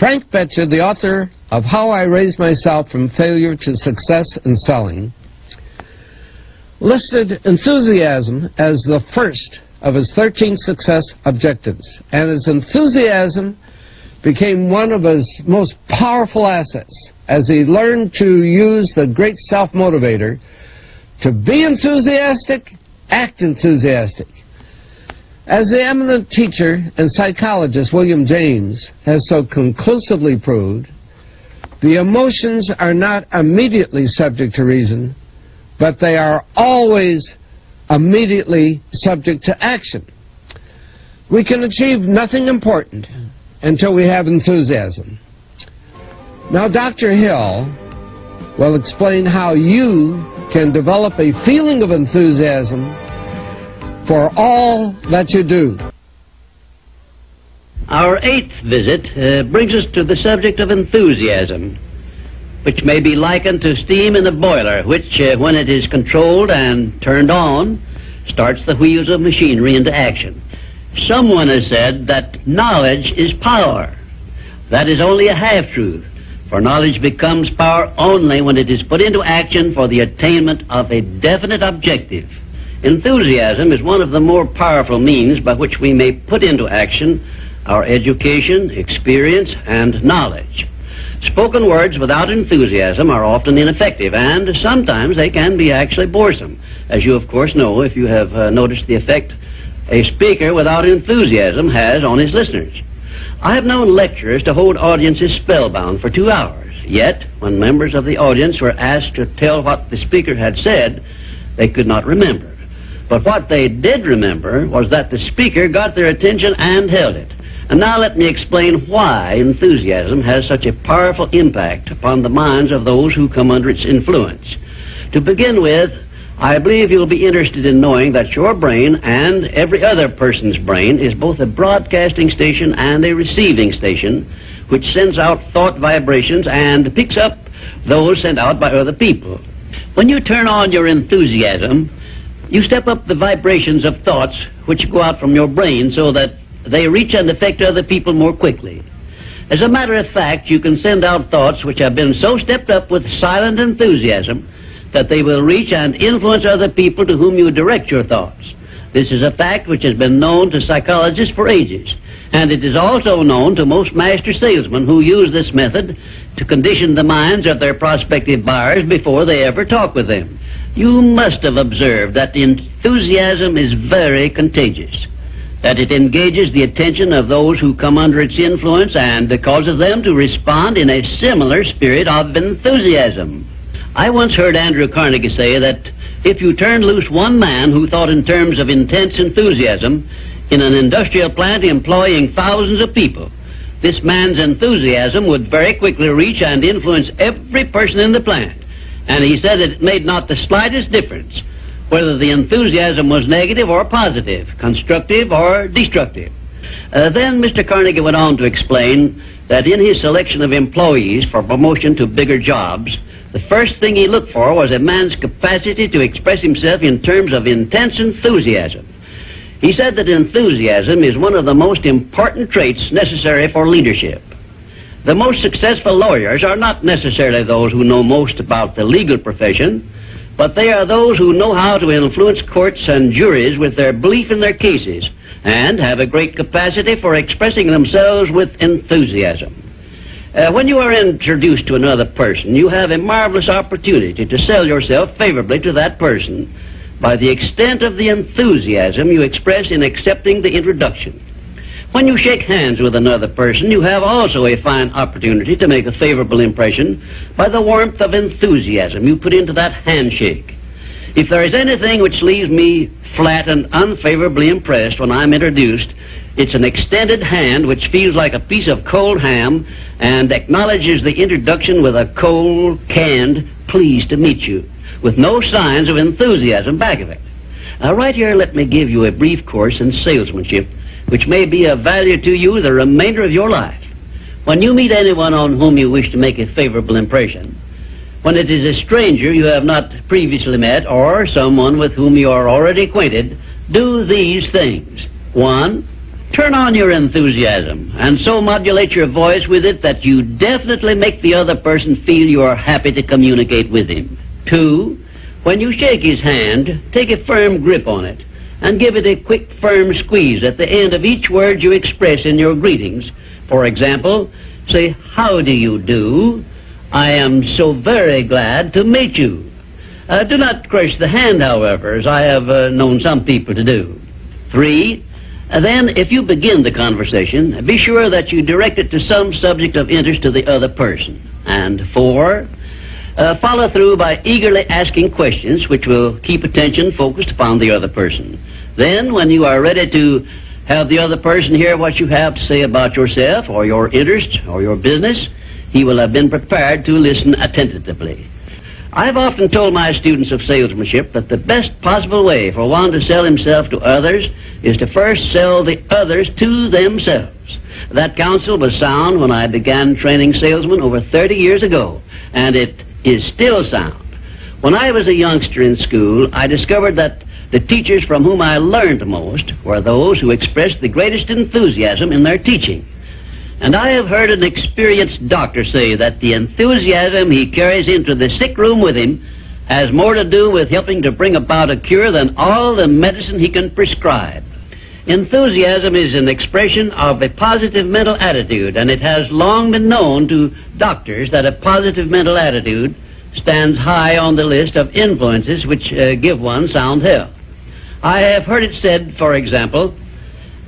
Frank Betcha, the author of How I Raised Myself from Failure to Success in Selling, listed enthusiasm as the first of his 13 success objectives, and his enthusiasm became one of his most powerful assets as he learned to use the great self-motivator to be enthusiastic, act enthusiastic. As the eminent teacher and psychologist William James has so conclusively proved, the emotions are not immediately subject to reason, but they are always immediately subject to action. We can achieve nothing important until we have enthusiasm. Now, Dr. Hill will explain how you can develop a feeling of enthusiasm for all that you do. Our 8th visit brings us to the subject of enthusiasm, which may be likened to steam in a boiler, which, when it is controlled and turned on, starts the wheels of machinery into action. Someone has said that knowledge is power. That is only a half-truth, for knowledge becomes power only when it is put into action for the attainment of a definite objective. Enthusiasm is one of the more powerful means by which we may put into action our education, experience, and knowledge. Spoken words without enthusiasm are often ineffective, and sometimes they can be actually boresome, as you of course know if you have noticed the effect a speaker without enthusiasm has on his listeners. I have known lecturers to hold audiences spellbound for 2 hours, yet when members of the audience were asked to tell what the speaker had said, they could not remember. But what they did remember was that the speaker got their attention and held it. And now let me explain why enthusiasm has such a powerful impact upon the minds of those who come under its influence. To begin with, I believe you'll be interested in knowing that your brain and every other person's brain is both a broadcasting station and a receiving station, which sends out thought vibrations and picks up those sent out by other people. When you turn on your enthusiasm, you step up the vibrations of thoughts which go out from your brain so that they reach and affect other people more quickly. As a matter of fact, you can send out thoughts which have been so stepped up with silent enthusiasm that they will reach and influence other people to whom you direct your thoughts. This is a fact which has been known to psychologists for ages, and it is also known to most master salesmen who use this method to condition the minds of their prospective buyers before they ever talk with them. You must have observed that enthusiasm is very contagious, that it engages the attention of those who come under its influence and causes them to respond in a similar spirit of enthusiasm. I once heard Andrew Carnegie say that if you turned loose one man who thought in terms of intense enthusiasm in an industrial plant employing thousands of people, this man's enthusiasm would very quickly reach and influence every person in the plant. And he said that it made not the slightest difference whether the enthusiasm was negative or positive, constructive or destructive. Then Mr. Carnegie went on to explain that in his selection of employees for promotion to bigger jobs, the first thing he looked for was a man's capacity to express himself in terms of intense enthusiasm. He said that enthusiasm is one of the most important traits necessary for leadership. The most successful lawyers are not necessarily those who know most about the legal profession, but they are those who know how to influence courts and juries with their belief in their cases and have a great capacity for expressing themselves with enthusiasm. When you are introduced to another person, you have a marvelous opportunity to sell yourself favorably to that person by the extent of the enthusiasm you express in accepting the introduction. When you shake hands with another person, you have also a fine opportunity to make a favorable impression by the warmth of enthusiasm you put into that handshake. If there is anything which leaves me flat and unfavorably impressed when I'm introduced, it's an extended hand which feels like a piece of cold ham and acknowledges the introduction with a cold, canned, pleased to meet you, with no signs of enthusiasm back of it. Now, right here, let me give you a brief course in salesmanship, which may be of value to you the remainder of your life. When you meet anyone on whom you wish to make a favorable impression, when it is a stranger you have not previously met or someone with whom you are already acquainted, do these things. 1, Turn on your enthusiasm and so modulate your voice with it that you definitely make the other person feel you are happy to communicate with him. 2, when you shake his hand, take a firm grip on it and give it a quick, firm squeeze at the end of each word you express in your greetings. For example, say, "How do you do? I am so very glad to meet you." Do not crush the hand, however, as I have known some people to do. 3, then, if you begin the conversation, be sure that you direct it to some subject of interest to the other person. And 4, follow through by eagerly asking questions which will keep attention focused upon the other person. Then, when you are ready to have the other person hear what you have to say about yourself or your interest or your business, he will have been prepared to listen attentively. I've often told my students of salesmanship that the best possible way for one to sell himself to others is to first sell the others to themselves. That counsel was sound when I began training salesmen over 30 years ago, and it is still sound. When I was a youngster in school, I discovered that the teachers from whom I learned most were those who expressed the greatest enthusiasm in their teaching. And I have heard an experienced doctor say that the enthusiasm he carries into the sick room with him has more to do with helping to bring about a cure than all the medicine he can prescribe. Enthusiasm is an expression of a positive mental attitude, and it has long been known to doctors that a positive mental attitude stands high on the list of influences which give one sound health. I have heard it said, for example,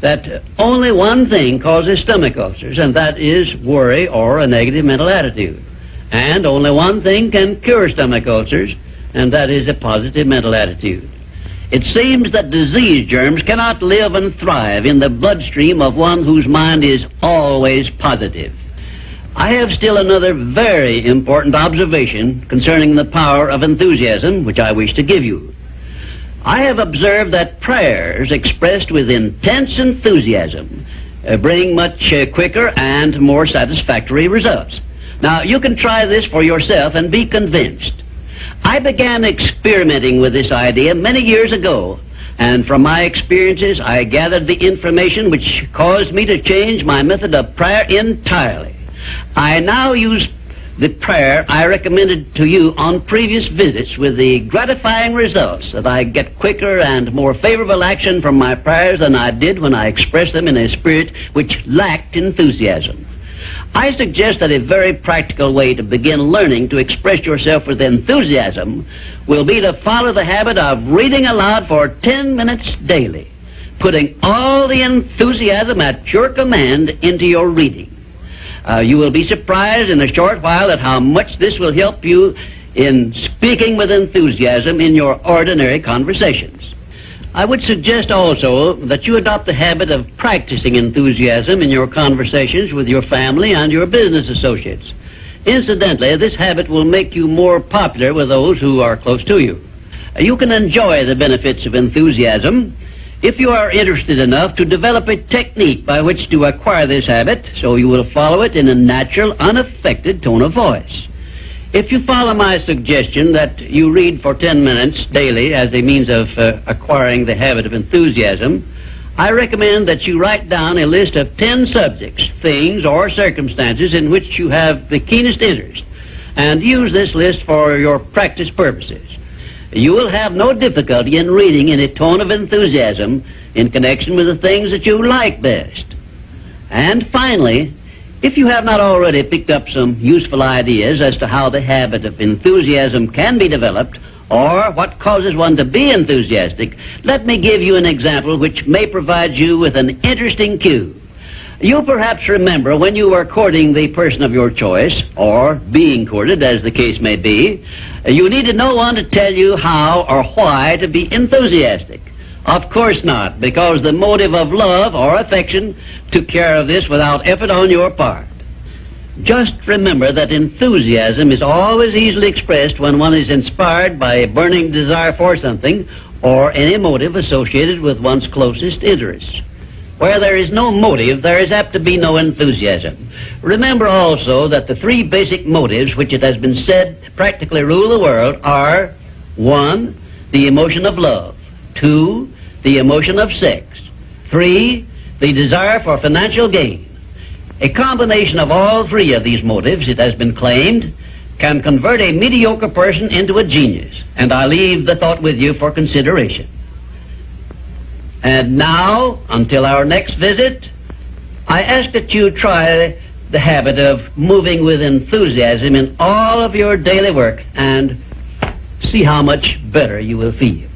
that only one thing causes stomach ulcers, and that is worry or a negative mental attitude. And only one thing can cure stomach ulcers, and that is a positive mental attitude. It seems that disease germs cannot live and thrive in the bloodstream of one whose mind is always positive. I have still another very important observation concerning the power of enthusiasm, which I wish to give you. I have observed that prayers expressed with intense enthusiasm bring much quicker and more satisfactory results. Now, you can try this for yourself and be convinced. I began experimenting with this idea many years ago, and from my experiences, I gathered the information which caused me to change my method of prayer entirely. I now use the prayer I recommended to you on previous visits with the gratifying results that I get quicker and more favorable action from my prayers than I did when I expressed them in a spirit which lacked enthusiasm. I suggest that a very practical way to begin learning to express yourself with enthusiasm will be to follow the habit of reading aloud for 10 minutes daily, putting all the enthusiasm at your command into your reading. You will be surprised in a short while at how much this will help you in speaking with enthusiasm in your ordinary conversations. I would suggest also that you adopt the habit of practicing enthusiasm in your conversations with your family and your business associates. Incidentally, this habit will make you more popular with those who are close to you. You can enjoy the benefits of enthusiasm if you are interested enough to develop a technique by which to acquire this habit, so you will follow it in a natural, unaffected tone of voice. If you follow my suggestion that you read for 10 minutes daily as a means of acquiring the habit of enthusiasm, I recommend that you write down a list of 10 subjects, things, or circumstances in which you have the keenest interest, and use this list for your practice purposes. You will have no difficulty in reading in a tone of enthusiasm in connection with the things that you like best. And finally, if you have not already picked up some useful ideas as to how the habit of enthusiasm can be developed, or what causes one to be enthusiastic, let me give you an example which may provide you with an interesting cue. You perhaps remember when you were courting the person of your choice, or being courted, as the case may be, you needed no one to tell you how or why to be enthusiastic. Of course not, because the motive of love or affection took care of this without effort on your part. Just remember that enthusiasm is always easily expressed when one is inspired by a burning desire for something or any motive associated with one's closest interests. Where there is no motive, there is apt to be no enthusiasm. Remember also that the three basic motives which it has been said practically rule the world are: 1, the emotion of love; 2, the emotion of sex; 3, the desire for financial gain. A combination of all three of these motives, it has been claimed, can convert a mediocre person into a genius, and I leave the thought with you for consideration. And now, until our next visit, I ask that you try the habit of moving with enthusiasm in all of your daily work and see how much better you will feel.